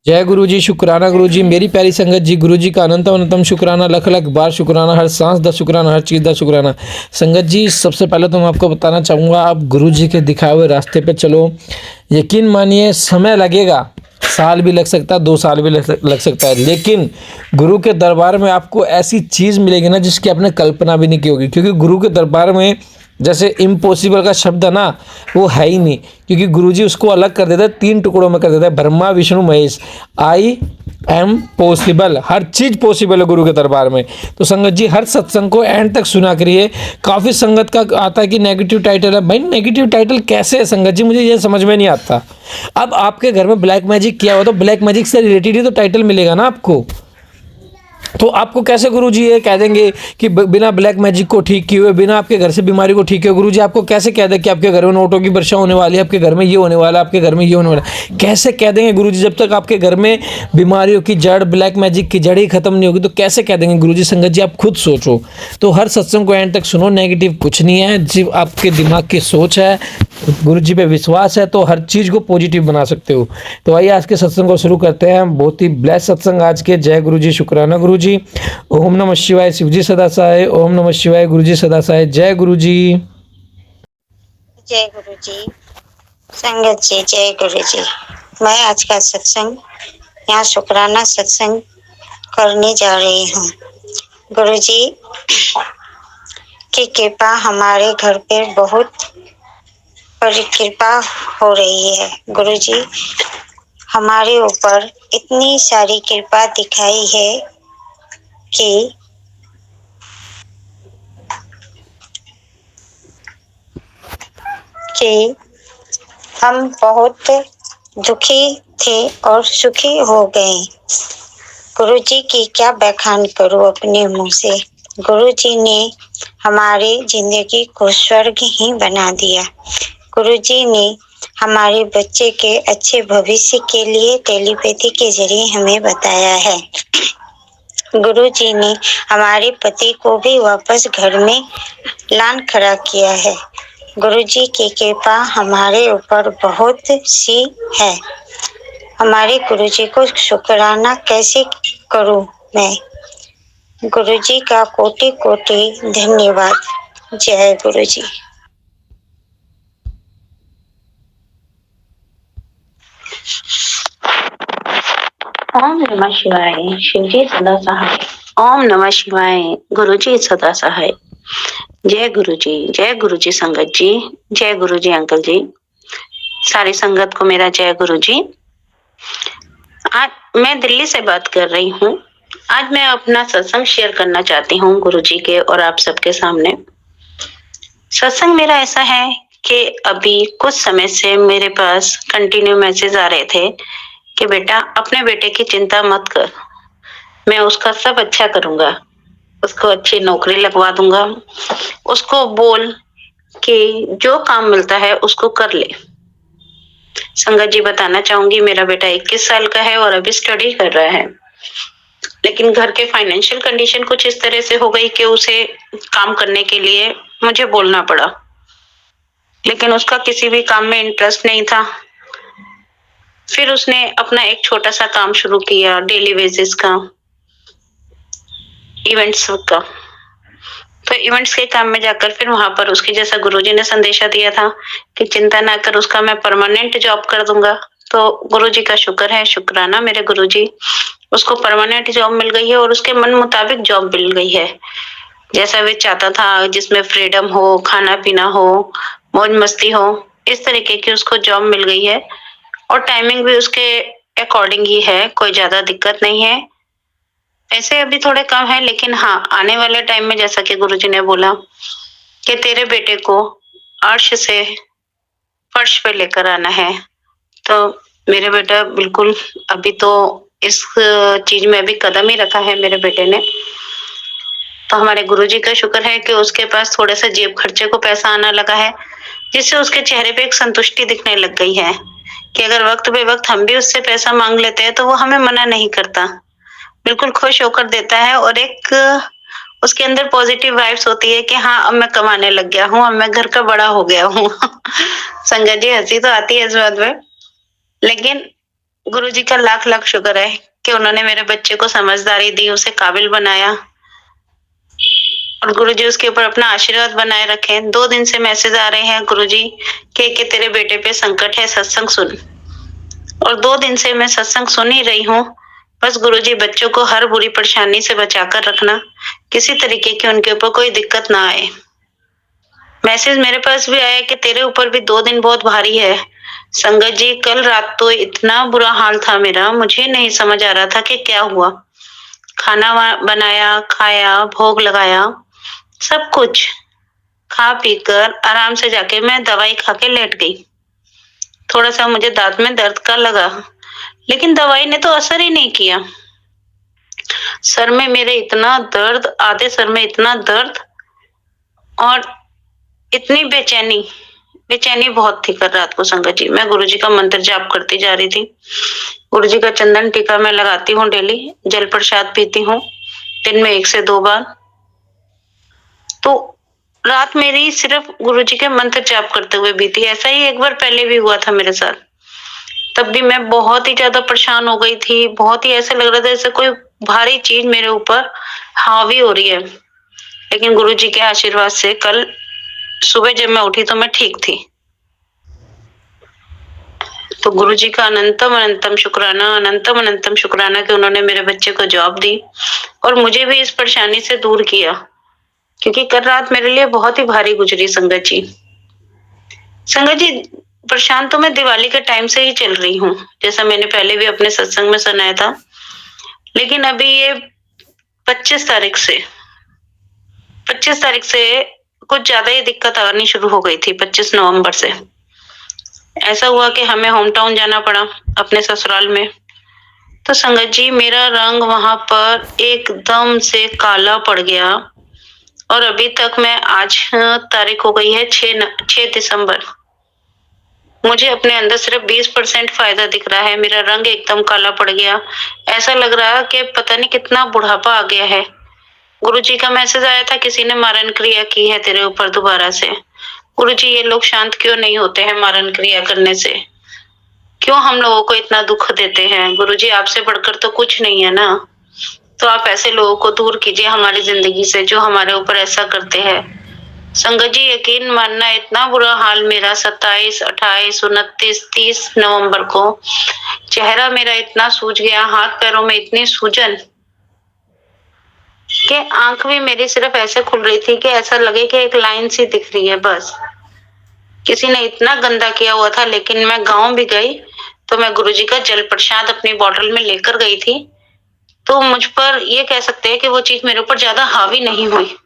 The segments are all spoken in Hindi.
जय गुरु जी, शुक्राना गुरु जी। मेरी प्यारी संगत जी, गुरु जी का अनंतम अनंतम शुक्राना, लख लख बार शुक्राना, हर सांस दा शुक्राना, हर चीज़ दा शुक्राना। संगत जी, सबसे पहले तो मैं आपको बताना चाहूँगा, आप गुरु जी के दिखाए हुए रास्ते पे चलो। यकीन मानिए, समय लगेगा, साल भी लग सकता है, 2 साल भी लग सकता है, लेकिन गुरु के दरबार में आपको ऐसी चीज़ मिलेगी ना जिसकी आपने कल्पना भी नहीं की होगी। क्योंकि गुरु के दरबार में जैसे इम्पॉसिबल का शब्द है ना, वो है ही नहीं। क्योंकि गुरुजी उसको अलग कर देता है, 3 टुकड़ों में कर देता है, Brahma Vishnu Mahesh. I am possible, her cheese possible है गुरु के दरबार में। तो संगत जी, हर सत्संग को एंड तक सुना करिए। काफ़ी संगत का आता है कि नेगेटिव टाइटल है। भाई नेगेटिव टाइटल कैसे है संगत जी, मुझे ये समझ में नहीं आता। अब आपके घर में ब्लैक मैजिक किया हो तो ब्लैक मैजिक से रिलेटेड ही तो टाइटल मिलेगा ना आपको। तो आपको कैसे गुरुजी ये कह देंगे कि बिना ब्लैक मैजिक को ठीक किए हुए, बिना आपके घर से बीमारी को ठीक किए हुए, गुरुजी आपको कैसे कह दे कि आपके घर में नोटों की वर्षा होने वाली है, आपके घर में ये होने वाला है, आपके घर में ये होने वाला है? कैसे कह देंगे गुरुजी? जब तक आपके घर में बीमारियों की जड़, ब्लैक मैजिक की जड़ ही खत्म नहीं होगी तो कैसे कह देंगे गुरुजी? संगत जी, आप खुद सोचो। तो हर सत्संग को एंड तक सुनो, नेगेटिव कुछ नहीं है, सिर्फ आपके दिमाग की सोच है। गुरु जी पे विश्वास है तो हर चीज़ को पॉजिटिव बना सकते हो। तो आइए आज के सत्संग को शुरू करते हैं। बहुत ही ब्लेस सत्संग आज के। जय गुरु जी, शुक्राना गुरु जी। ओम नमः शिवाय, शिव जी सदा सहाय। ओम नमः शिवाय, गुरु जी सदा सहाय। जय गुरु जी। जय गुरु जी। संगत जी, जय गुरु जी। मैं आज का सत्संग यहाँ शुक्राना सत्संग करने जा रही हूँ। गुरु जी की कृपा हमारे घर पे बहुत बड़ी कृपा हो रही है। गुरु जी हमारे ऊपर इतनी सारी कृपा दिखाई है कि हम बहुत दुखी थे और सुखी हो गए। गुरु जी की क्या बखान करूं अपने मुंह से। गुरु जी ने हमारी जिंदगी को स्वर्ग ही बना दिया। गुरु जी ने हमारे बच्चे के अच्छे भविष्य के लिए टेलीपैथी के जरिए हमें बताया है। गुरु जी ने हमारे पति को भी वापस घर में लान खड़ा किया है। गुरु जी की कृपा हमारे ऊपर बहुत सी है। हमारे गुरु जी को शुक्राना कैसे करूं मैं। गुरु जी का कोटि कोटि धन्यवाद। जय गुरु जी। ओम नमः शिवाय, शिव जी सदा सहाय। ओम नमः शिवाय, गुरु जी सदा सहाय। जय गुरु जी, जय गुरु जी संगत जी, जय गुरु जी अंकल जी, सारी संगत को मेरा जय गुरु जी। आज मैं दिल्ली से बात कर रही हूँ। आज मैं अपना सत्संग शेयर करना चाहती हूँ गुरु जी के और आप सबके सामने। सत्संग मेरा ऐसा है कि अभी कुछ समय से मेरे पास कंटिन्यू मैसेज आ रहे थे कि बेटा अपने बेटे की चिंता मत कर, मैं उसका सब अच्छा करूंगा, उसको अच्छी नौकरी लगवा दूंगा, उसको बोल कि जो काम मिलता है उसको कर ले। संगत जी बताना चाहूंगी, मेरा बेटा 21 साल का है और अभी स्टडी कर रहा है, लेकिन घर के फाइनेंशियल कंडीशन कुछ इस तरह से हो गई कि उसे काम करने के लिए मुझे बोलना पड़ा, लेकिन उसका किसी भी काम में इंटरेस्ट नहीं था। फिर उसने अपना एक छोटा सा काम शुरू किया, डेली बेसिस का, इवेंट्स का। तो इवेंट्स के काम में जाकर फिर वहां पर उसके जैसा गुरुजी ने संदेशा दिया था कि चिंता ना कर, उसका मैं परमानेंट जॉब कर दूंगा। तो गुरुजी का शुक्र है, शुक्राना मेरे गुरुजी, उसको परमानेंट जॉब मिल गई है और उसके मन मुताबिक जॉब मिल गई है, जैसा वे चाहता था, जिसमें फ्रीडम हो, खाना पीना हो, मौज मस्ती हो, इस तरीके की उसको जॉब मिल गई है। और टाइमिंग भी उसके अकॉर्डिंग ही है, कोई ज्यादा दिक्कत नहीं है। पैसे अभी थोड़े कम है, लेकिन हाँ आने वाले टाइम में जैसा कि गुरुजी ने बोला कि तेरे बेटे को अर्श से फर्श पे लेकर आना है, तो मेरे बेटा बिल्कुल अभी तो इस चीज में अभी कदम ही रखा है मेरे बेटे ने। तो हमारे गुरुजी का शुक्र है कि उसके पास थोड़ा सा जेब खर्चे को पैसा आना लगा है, जिससे उसके चेहरे पे एक संतुष्टि दिखने लग गई है कि अगर वक्त बे वक्त हम भी उससे पैसा मांग लेते हैं तो वो हमें मना नहीं करता, बिल्कुल खुश होकर देता है। और एक उसके अंदर पॉजिटिव वाइब्स होती है कि हाँ अब मैं कमाने लग गया हूँ, अब मैं घर का बड़ा हो गया हूँ। संगत जी हंसी तो आती है इस बात में, लेकिन गुरुजी का लाख लाख शुक्र है कि उन्होंने मेरे बच्चे को समझदारी दी, उसे काबिल बनाया और गुरुजी उसके ऊपर अपना आशीर्वाद बनाए रखे। 2 दिन से मैसेज आ रहे हैं गुरुजी कि तेरे बेटे पे संकट है, सत्संग सुन। और 2 दिन से मैं सत्संग सुन ही रही हूँ। बस गुरुजी बच्चों को हर बुरी परेशानी से बचाकर रखना, किसी तरीके की उनके ऊपर कोई दिक्कत ना आए। मैसेज मेरे पास भी आया कि तेरे ऊपर भी 2 दिन बहुत भारी है। संगत जी, कल रात तो इतना बुरा हाल था मेरा, मुझे नहीं समझ आ रहा था कि क्या हुआ। खाना बनाया, खाया, भोग लगाया, सब कुछ खा पीकर आराम से जाके मैं दवाई खा के लेट गई। थोड़ा सा मुझे दांत में दर्द का लगा, लेकिन दवाई ने तो असर ही नहीं किया। सर में मेरे इतना दर्द, आधे सर में इतना दर्द और इतनी बेचैनी बहुत थी कल रात को। संगत जी, मैं गुरुजी का मंत्र जाप करती जा रही थी। गुरुजी का चंदन टीका मैं लगाती हूँ डेली, जल प्रसाद पीती हूँ दिन में 1 से 2 बार। तो रात मेरी सिर्फ गुरुजी के मंत्र जाप करते हुए बीती। ऐसा ही एक बार पहले भी हुआ था मेरे साथ। तब भी मैं बहुत ही ज्यादा परेशान हो गई थी, बहुत ही ऐसा लग रहा था जैसे कोई भारी चीज मेरे ऊपर हावी हो रही है। लेकिन गुरुजी के आशीर्वाद से कल सुबह जब मैं उठी तो मैं ठीक थी। तो गुरुजी का अनंतम अनंतम शुक्राना, अनंतम अनंतम शुक्राना कि उन्होंने मेरे बच्चे को जॉब दी और मुझे भी इस परेशानी से दूर किया, क्योंकि कल रात मेरे लिए बहुत ही भारी गुजरी। संगत जी, परेशान तो मैं दिवाली के टाइम से ही चल रही हूँ, जैसा मैंने पहले भी अपने सत्संग में सुनाया था। लेकिन अभी ये 25 तारीख से कुछ ज्यादा ही दिक्कत आनी शुरू हो गई थी। 25 नवंबर से ऐसा हुआ कि हमें होम टाउन जाना पड़ा अपने ससुराल में। तो संगत जी, मेरा रंग वहां पर एकदम से काला पड़ गया और अभी तक मैं, आज तारीख हो गई है 6 दिसंबर, मुझे अपने अंदर सिर्फ 20% फायदा दिख रहा है। मेरा रंग एकदम काला पड़ गया, ऐसा लग रहा कि पता नहीं कितना बुढ़ापा आ गया है। गुरुजी का मैसेज आया था, किसी ने मारण क्रिया की है तेरे ऊपर दोबारा से। गुरुजी, ये लोग शांत क्यों नहीं होते हैं मारण क्रिया करने से? क्यों हम लोगों को इतना दुख देते हैं? गुरुजी, आपसे बढ़कर तो कुछ नहीं है ना, तो आप ऐसे लोगों को दूर कीजिए हमारी जिंदगी से जो हमारे ऊपर ऐसा करते हैं। संगत जी, यकीन मानना, इतना बुरा हाल मेरा 27, 28, 29, 30 नवंबर को चेहरा मेरा इतना सूज गया, हाथ पैरों में इतनी सूजन कि आंख भी मेरी सिर्फ ऐसे खुल रही थी कि ऐसा लगे कि एक लाइन सी दिख रही है बस। किसी ने इतना गंदा किया हुआ था। लेकिन मैं गांव भी गई तो मैं गुरुजी का जल प्रसाद अपनी बोतल में लेकर गई थी, तो मुझ पर ये कह सकते हैं कि वो चीज मेरे ऊपर ज्यादा हावी नहीं हुई।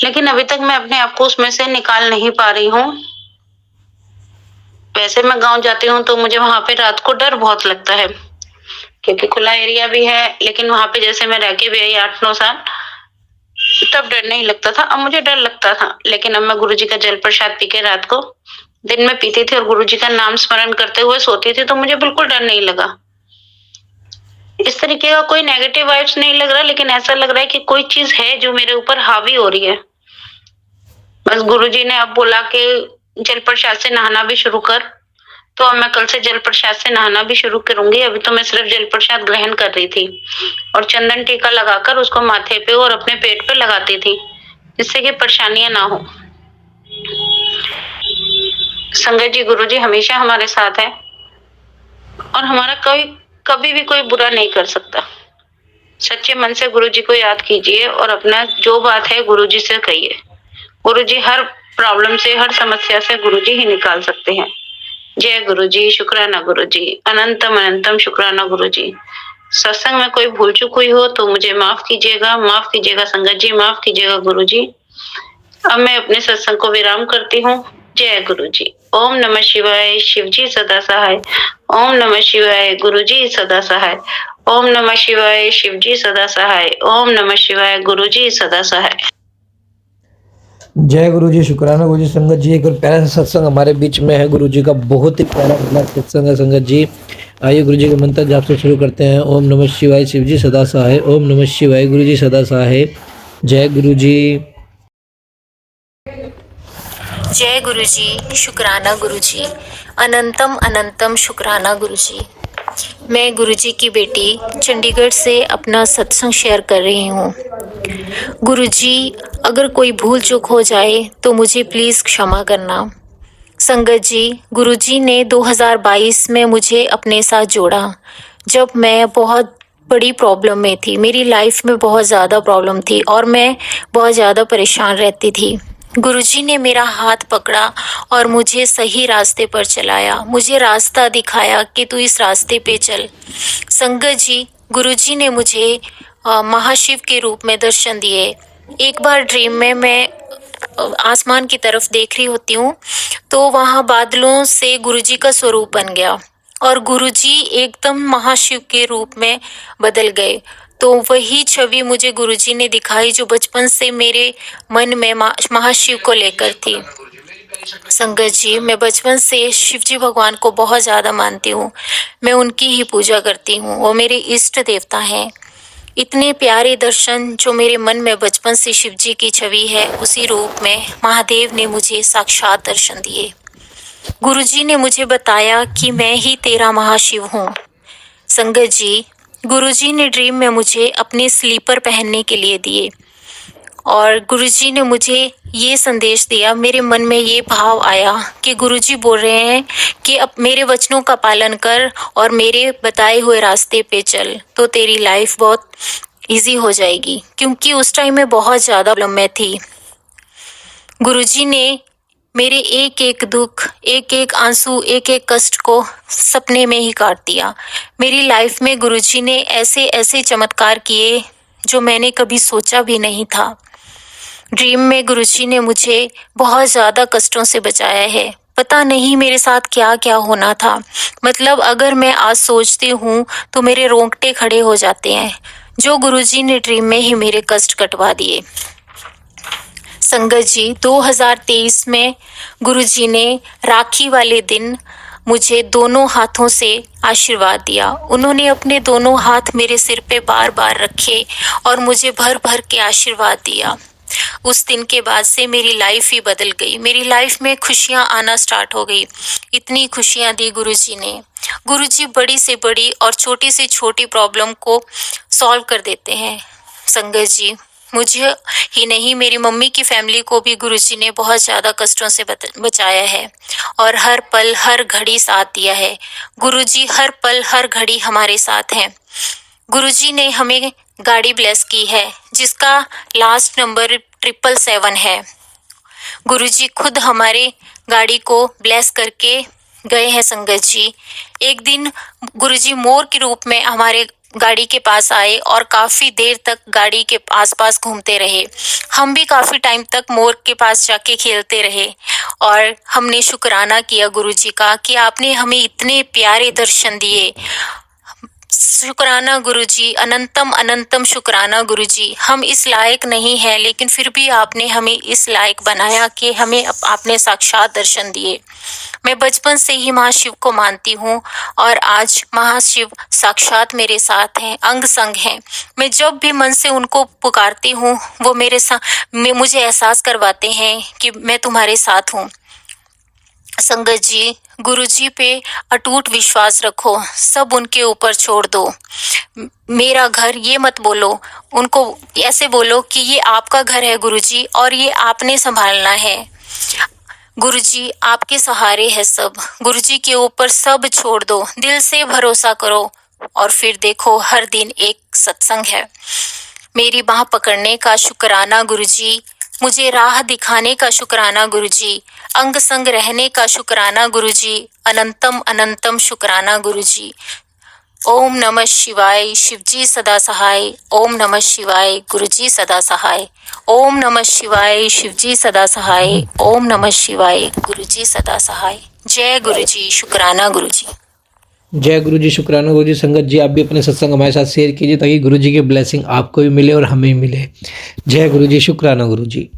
लेकिन अभी तक मैं अपने आप को उसमें से निकाल नहीं पा रही हूँ। वैसे मैं गांव जाती हूँ तो मुझे वहां पे रात को डर बहुत लगता है, क्योंकि खुला एरिया भी है। लेकिन वहां पे जैसे मैं रह के भी आई 8-9 साल, तब डर नहीं लगता था, अब मुझे डर लगता था। लेकिन अब मैं गुरुजी का जल प्रसाद पी के रात को दिन में पीती थी और गुरुजी का नाम स्मरण करते हुए सोती थी, तो मुझे बिल्कुल डर नहीं लगा। इस तरीके का कोई नेगेटिव वाइब्स नहीं लग रहा, लेकिन ऐसा लग रहा है कि कोई चीज है जो मेरे ऊपर हावी हो रही है। बस गुरुजी ने अब बोला कि जल प्रसाद से नहाना भी शुरू कर, तो अब मैं कल से जल प्रसाद से नहाना भी शुरू करूंगी। अभी तो मैं सिर्फ जल प्रसाद ग्रहण कर रही थी और चंदन टीका लगाकर उसको माथे पे और अपने पेट पे लगाती थी, जिससे कि परेशानियां ना हो। संगत जी, गुरुजी हमेशा हमारे साथ है और हमारा कभी भी कोई बुरा नहीं कर सकता। सच्चे मन से गुरुजी को याद कीजिए और अपना जो बात है गुरुजी से कहिए। गुरुजी हर प्रॉब्लम से, हर समस्या से गुरुजी ही निकाल सकते हैं। जय गुरुजी, शुक्राना गुरुजी, अनंतम अनंतम शुक्राना गुरुजी। सत्संग में कोई भूल चूक हुई हो तो मुझे माफ कीजिएगा संगत जी, माफ कीजिएगा गुरुजी। अब मैं अपने सत्संग को विराम करती हूँ। जय गुरुजी। ओम नमः शिवाय, शिवजी सदा सहाय। ओम नमः शिवाय, गुरुजी सदा सहाय। ओम नमः शिवाय, शिवजी सदा सहाय। ओम नमः शिवाय, गुरुजी सदा सहाय। जय गुरु जी, शुक्राना गुरु जी। संगत जी, एक और प्यारा सा सत्संग हमारे बीच में है। गुरु जी का बहुत ही प्यारा वाला सत्संग है संगत जी। आइए गुरु जी के मंत्र जाप से शुरू करते हैं। ओम नमः शिवाय, शिवजी सदा सहाय। ओम नमः शिवाय, गुरु जी सदा सहाय। जय गुरु जी। जय गुरुजी, शुक्राना गुरुजी, अनंतम अनंतम शुक्राना गुरुजी। मैं गुरुजी की बेटी चंडीगढ़ से अपना सत्संग शेयर कर रही हूँ। गुरुजी, अगर कोई भूल चूक हो जाए तो मुझे प्लीज़ क्षमा करना। संगत जी, गुरुजी ने 2022 में मुझे अपने साथ जोड़ा जब मैं बहुत बड़ी प्रॉब्लम में थी। मेरी लाइफ में बहुत ज़्यादा प्रॉब्लम थी और मैं बहुत ज़्यादा परेशान रहती थी। गुरुजी ने मेरा हाथ पकड़ा और मुझे सही रास्ते पर चलाया। मुझे रास्ता दिखाया कि तू इस रास्ते पे चल। संगत जी, गुरुजी ने मुझे महाशिव के रूप में दर्शन दिए। एक बार ड्रीम में मैं आसमान की तरफ देख रही होती हूँ तो वहाँ बादलों से गुरुजी का स्वरूप बन गया और गुरुजी एकदम महाशिव के रूप में बदल गए। तो वही छवि मुझे गुरुजी ने दिखाई जो बचपन से मेरे मन में महाशिव को लेकर थी। संगत जी, मैं बचपन से शिव जी भगवान को बहुत ज़्यादा मानती हूँ। मैं उनकी ही पूजा करती हूँ, वो मेरे इष्ट देवता हैं। इतने प्यारे दर्शन जो मेरे मन में बचपन से शिव जी की छवि है, उसी रूप में महादेव ने मुझे साक्षात दर्शन दिए। गुरुजी ने मुझे बताया कि मैं ही तेरा महाशिव हूँ। संगत जी, गुरुजी ने ड्रीम में मुझे अपने स्लीपर पहनने के लिए दिए और गुरुजी ने मुझे ये संदेश दिया। मेरे मन में ये भाव आया कि गुरुजी बोल रहे हैं कि अब मेरे वचनों का पालन कर और मेरे बताए हुए रास्ते पे चल तो तेरी लाइफ बहुत इजी हो जाएगी, क्योंकि उस टाइम में बहुत ज़्यादा प्रॉब्लम में थी। गुरुजी ने मेरे एक एक दुख, एक एक आंसू, एक एक कष्ट को सपने में ही काट दिया। मेरी लाइफ में गुरुजी ने ऐसे ऐसे चमत्कार किए जो मैंने कभी सोचा भी नहीं था। ड्रीम में गुरुजी ने मुझे बहुत ज़्यादा कष्टों से बचाया है। पता नहीं मेरे साथ क्या क्या होना था। मतलब अगर मैं आज सोचती हूँ तो मेरे रोंगटे खड़े हो जाते हैं। जो गुरुजी ने ड्रीम में ही मेरे कष्ट कटवा दिए। संगत जी, 2023 में गुरुजी ने राखी वाले दिन मुझे दोनों हाथों से आशीर्वाद दिया। उन्होंने अपने दोनों हाथ मेरे सिर पे बार बार रखे और मुझे भर भर के आशीर्वाद दिया। उस दिन के बाद से मेरी लाइफ ही बदल गई। मेरी लाइफ में खुशियाँ आना स्टार्ट हो गई। इतनी खुशियाँ दी गुरुजी ने। गुरुजी बड़ी से बड़ी और छोटी से छोटी प्रॉब्लम को सॉल्व कर देते हैं। संगत जी, मुझे ही नहीं, मेरी मम्मी की फैमिली को भी गुरुजी ने बहुत ज़्यादा कष्टों से बचाया है और हर पल हर घड़ी साथ दिया है। गुरुजी हर पल हर घड़ी हमारे साथ हैं। गुरुजी ने हमें गाड़ी ब्लेस की है जिसका लास्ट नंबर 777 है। गुरुजी खुद हमारे गाड़ी को ब्लेस करके गए हैं। संगत जी, एक दिन गुरुजी मोर के रूप में हमारे गाड़ी के पास आए और काफ़ी देर तक गाड़ी के आसपास घूमते रहे। हम भी काफ़ी टाइम तक मोर के पास जाके खेलते रहे और हमने शुक्राना किया गुरुजी का कि आपने हमें इतने प्यारे दर्शन दिए। शुक्राना गुरुजी, अनंतम अनंतम शुक्राना गुरुजी। हम इस लायक नहीं हैं, लेकिन फिर भी आपने हमें इस लायक बनाया कि हमें आपने साक्षात दर्शन दिए। मैं बचपन से ही महाशिव को मानती हूँ और आज महाशिव साक्षात मेरे साथ हैं, अंग संग हैं। मैं जब भी मन से उनको पुकारती हूँ वो मुझे एहसास करवाते हैं कि मैं तुम्हारे साथ हूँ। संगत जी, गुरुजी पे अटूट विश्वास रखो, सब उनके ऊपर छोड़ दो। मेरा घर ये मत बोलो, उनको ऐसे बोलो कि ये आपका घर है गुरुजी और ये आपने संभालना है। गुरुजी आपके सहारे है सब। गुरुजी के ऊपर सब छोड़ दो, दिल से भरोसा करो और फिर देखो हर दिन एक सत्संग है। मेरी बाह पकड़ने का शुक्राना गुरुजी, मुझे राह दिखाने का शुक्राना गुरुजी, अंग संग रहने का शुक्राना गुरुजी, अनंतम अनंतम शुक्राना गुरुजी। ओम नमः शिवाय, शिवजी सदा सहाय। ओम नमः शिवाय, गुरुजी सदा सहाय। ओम नमः शिवाय, शिवजी सदा सहाय। ओम नमः शिवाय, गुरुजी सदा सहाय। जय गुरुजी, शुक्राना गुरुजी। जय गुरु जी, शुक्राना गुरु जी। संगत जी, आप भी अपने सत्संग हमारे साथ शेयर कीजिए ताकि गुरु जी की ब्लेसिंग आपको भी मिले और हमें भी मिले। जय गुरु जी, शुक्राना गुरु जी।